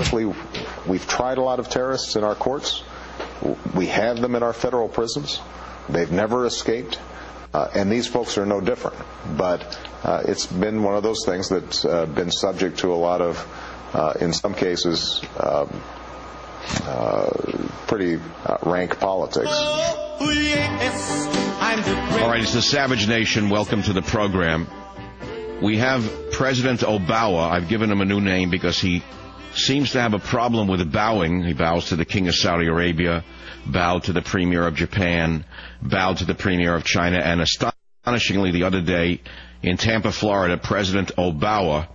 historically, we've tried a lot of terrorists in our courts. We have them in our federal prisons. They've never escaped. And these folks are no different. But it's been one of those things that's been subject to a lot of, in some cases, pretty rank politics. All right, it's the Savage Nation. Welcome to the program. We have President Obawa. I've given him a new name because he seems to have a problem with bowing. He bows to the King of Saudi Arabia, bowed to the Premier of Japan, bowed to the Premier of China, and astonishingly the other day in Tampa, Florida, President Obawa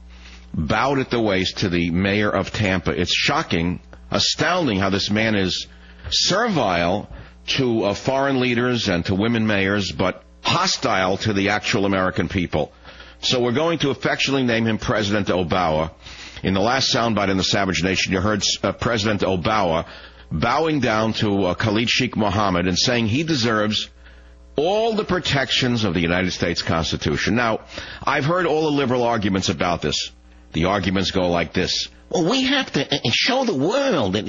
bowed at the waist to the mayor of Tampa. It's shocking, astounding how this man is servile to foreign leaders and to women mayors, but hostile to the actual American people. So we're going to affectionately name him President Obawa. In the last soundbite in the Savage Nation, you heard President Obawa bowing down to Khalid Sheikh Mohammed and saying he deserves all the protections of the United States Constitution. Now, I've heard all the liberal arguments about this. The arguments go like this. Well, we have to show the world that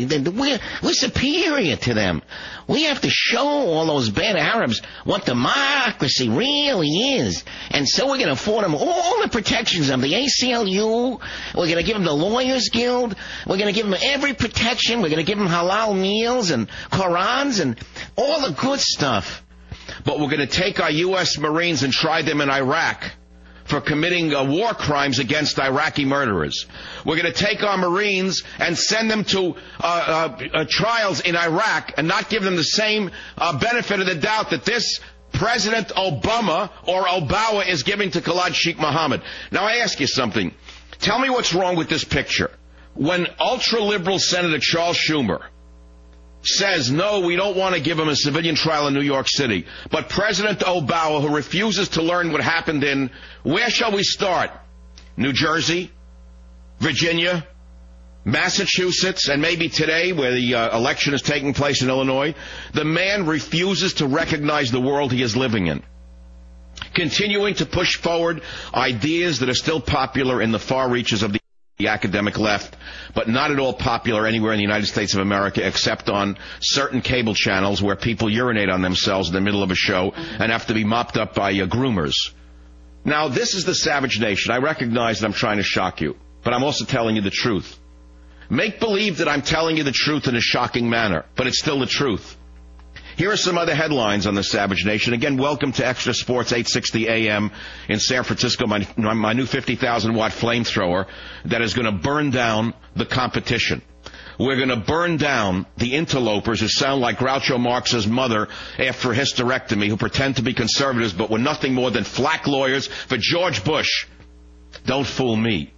we're superior to them. We have to show all those bad Arabs what democracy really is. And so we're going to afford them all the protections of the ACLU. We're going to give them the Lawyers Guild. We're going to give them every protection. We're going to give them halal meals and Qurans and all the good stuff. But we're going to take our U.S. Marines and try them in Iraq for committing war crimes against Iraqi murderers. We're going to take our Marines and send them to trials in Iraq and not give them the same benefit of the doubt that this President Obama or Obawa is giving to Khalid Sheikh Mohammed. Now, I ask you something. Tell me what's wrong with this picture. When ultra-liberal Senator Charles Schumer says, no, we don't want to give him a civilian trial in New York City, but President Obawa, who refuses to learn what happened in, where shall we start? New Jersey, Virginia, Massachusetts, and maybe today, where the election is taking place in Illinois. The man refuses to recognize the world he is living in, continuing to push forward ideas that are still popular in the far reaches of the academic left, but not at all popular anywhere in the United States of America except on certain cable channels where people urinate on themselves in the middle of a show and have to be mopped up by groomers. Now, this is the Savage Nation. I recognize that I'm trying to shock you, but I'm also telling you the truth. Make believe that I'm telling you the truth in a shocking manner, but it's still the truth. Here are some other headlines on the Savage Nation. Again, welcome to Extra Sports 860 AM in San Francisco, my new 50,000-watt flamethrower that is going to burn down the competition. We're going to burn down the interlopers who sound like Groucho Marx's mother after a hysterectomy, who pretend to be conservatives but were nothing more than flack lawyers for George Bush. Don't fool me.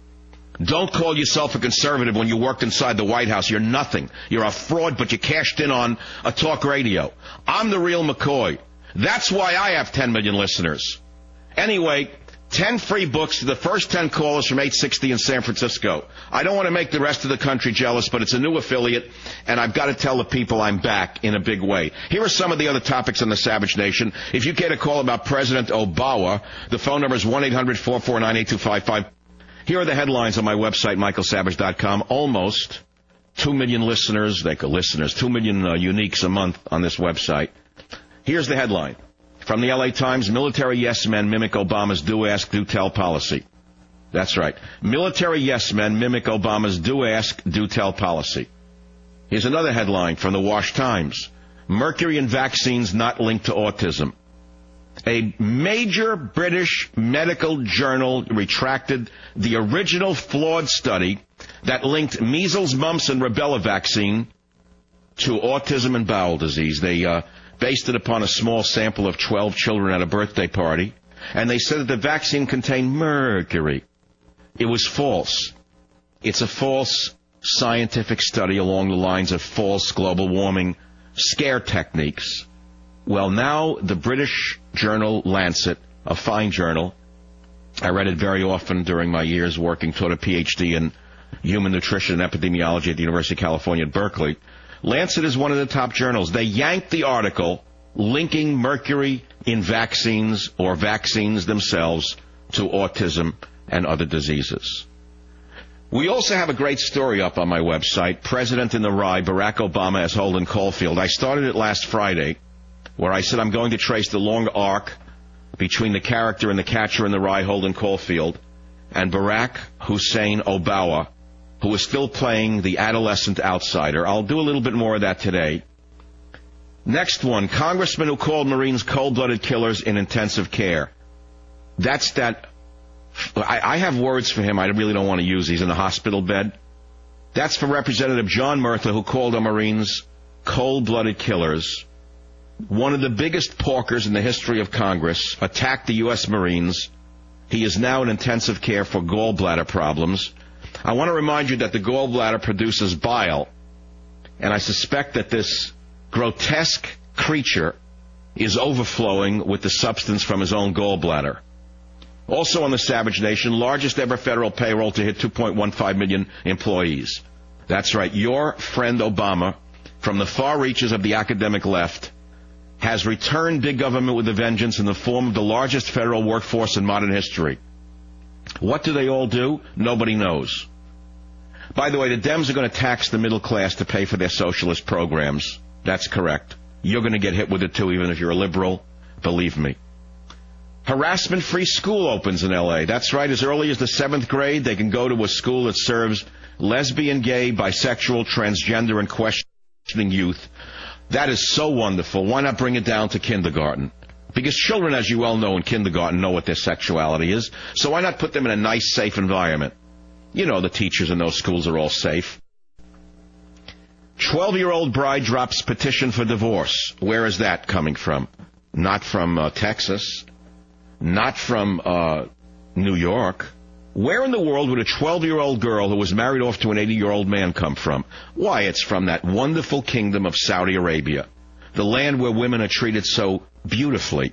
Don't call yourself a conservative when you worked inside the White House. You're nothing. You're a fraud, but you cashed in on a talk radio. I'm the real McCoy. That's why I have 10 million listeners. Anyway, 10 free books to the first 10 callers from 860 in San Francisco. I don't want to make the rest of the country jealous, but it's a new affiliate, and I've got to tell the people I'm back in a big way. Here are some of the other topics on the Savage Nation. If you get a call about President Obawa, the phone number is 1-800-449-8255. Here are the headlines on my website, michaelsavage.com. Almost 2 million listeners, 2 million uniques a month on this website. Here's the headline. From the LA Times, military yes men mimic Obama's do ask, do tell policy. That's right. Military yes men mimic Obama's do ask, do tell policy. Here's another headline from the Wash Times. Mercury in vaccines not linked to autism. A major British medical journal retracted the original flawed study that linked measles, mumps, and rubella vaccine to autism and bowel disease. They based it upon a small sample of 12 children at a birthday party, and they said that the vaccine contained mercury. It was false. It's a false scientific study along the lines of false global warming scare techniques. Well, now the British journal Lancet, a fine journal, I read it very often during my years working toward a Ph.D. in human nutrition and epidemiology at the University of California at Berkeley. Lancet is one of the top journals. They yanked the article linking mercury in vaccines or vaccines themselves to autism and other diseases. We also have a great story up on my website, President in the Rye, Barack Obama as Holden Caulfield. I started it last Friday, where I said I'm going to trace the long arc between the character and the catcher in the Rye, Holden Caulfield, and Barack Hussein Obama, who is still playing the adolescent outsider. I'll do a little bit more of that today. Next one, congressman who called Marines cold-blooded killers in intensive care. That's that. I have words for him I really don't want to use. He's in a hospital bed. That's for Representative John Murtha, who called our Marines cold-blooded killers. One of the biggest porkers in the history of Congress attacked the U.S. Marines. He is now in intensive care for gallbladder problems. I want to remind you that the gallbladder produces bile, and I suspect that this grotesque creature is overflowing with the substance from his own gallbladder. Also on the Savage Nation, largest ever federal payroll to hit 2.15 million employees. That's right, your friend Obama, from the far reaches of the academic left, has returned big government with a vengeance in the form of the largest federal workforce in modern history. What do they all do? Nobody knows. By the way, the Dems are going to tax the middle class to pay for their socialist programs. That's correct. You're going to get hit with it too, even if you're a liberal. Believe me. Harassment-free school opens in L.A. That's right. As early as the 7th grade, they can go to a school that serves lesbian, gay, bisexual, transgender, and questioning youth. That is so wonderful. Why not bring it down to kindergarten? Because children, as you well know, in kindergarten know what their sexuality is. So why not put them in a nice, safe environment? You know the teachers in those schools are all safe. 12-year-old bride drops petition for divorce. Where is that coming from? Not from Texas. Not from New York. Where in the world would a 12-year-old girl who was married off to an 80-year-old man come from? Why, it's from that wonderful kingdom of Saudi Arabia, the land where women are treated so beautifully.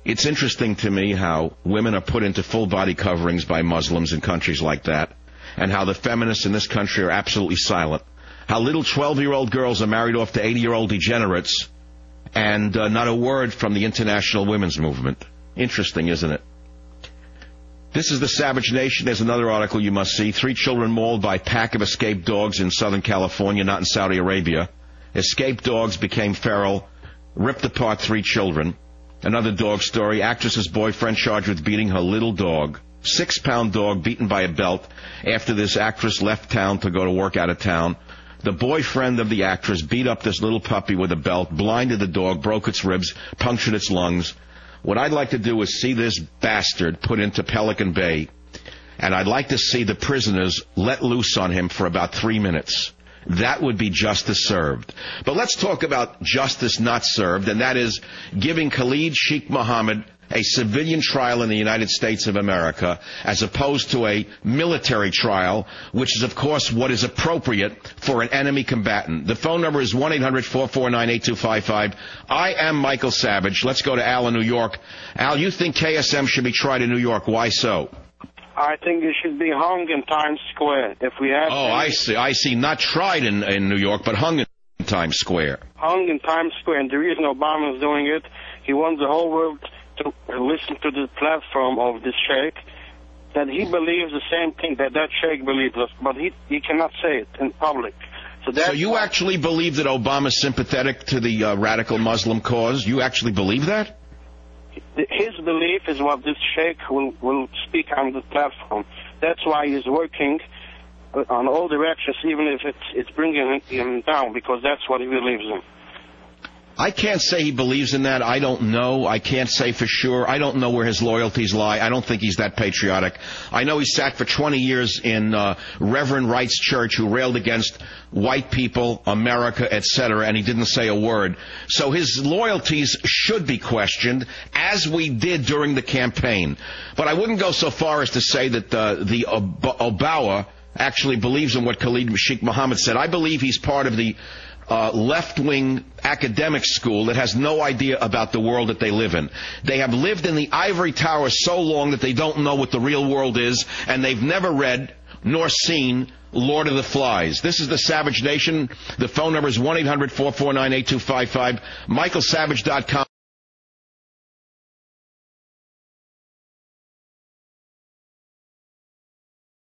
It's interesting to me how women are put into full-body coverings by Muslims in countries like that, and how the feminists in this country are absolutely silent. How little 12-year-old girls are married off to 80-year-old degenerates, and not a word from the international women's movement. Interesting, isn't it? This is the Savage Nation. There's another article you must see. 3 children mauled by pack of escaped dogs in Southern California, not in Saudi Arabia. Escaped dogs became feral, ripped apart 3 children. Another dog story. Actress's boyfriend charged with beating her little dog. 6-pound dog beaten by a belt after this actress left town to go to work out of town. The boyfriend of the actress beat up this little puppy with a belt, blinded the dog, broke its ribs, punctured its lungs. What I'd like to do is see this bastard put into Pelican Bay, and I'd like to see the prisoners let loose on him for about 3 minutes. That would be justice served. But let's talk about justice not served, and that is giving Khalid Sheikh Mohammed a civilian trial in the United States of America as opposed to a military trial, which is, of course, what is appropriate for an enemy combatant. The phone number is 1-800-449-8255. I am Michael Savage. Let's go to Al in New York. Al, you think KSM should be tried in New York. Why so? I think it should be hung in Times Square. If we have I see. Not tried in New York, but hung in Times Square. Hung in Times Square. And the reason Obama is doing it, he wants the whole world to listen to the platform of this sheikh, that he believes the same thing that sheikh believes, but he cannot say it in public. So you actually believe that Obama's sympathetic to the radical Muslim cause? You actually believe that? His belief is what this sheikh will speak on the platform. That's why he's working on all directions, even if it's bringing him down, because that's what he believes in. I can't say he believes in that. I don't know. I can't say for sure. I don't know where his loyalties lie. I don't think he's that patriotic. I know he sat for 20 years in Reverend Wright's church, who railed against white people, America, etc., and he didn't say a word. So his loyalties should be questioned, as we did during the campaign. But I wouldn't go so far as to say that the Obawa actually believes in what Khalid Sheikh Mohammed said. I believe he's part of the left-wing academic school that has no idea about the world that they live in. They have lived in the ivory tower so long that they don't know what the real world is, and they've never read nor seen Lord of the Flies. This is the Savage Nation. The phone number is 1-800-449-8255. MichaelSavage.com.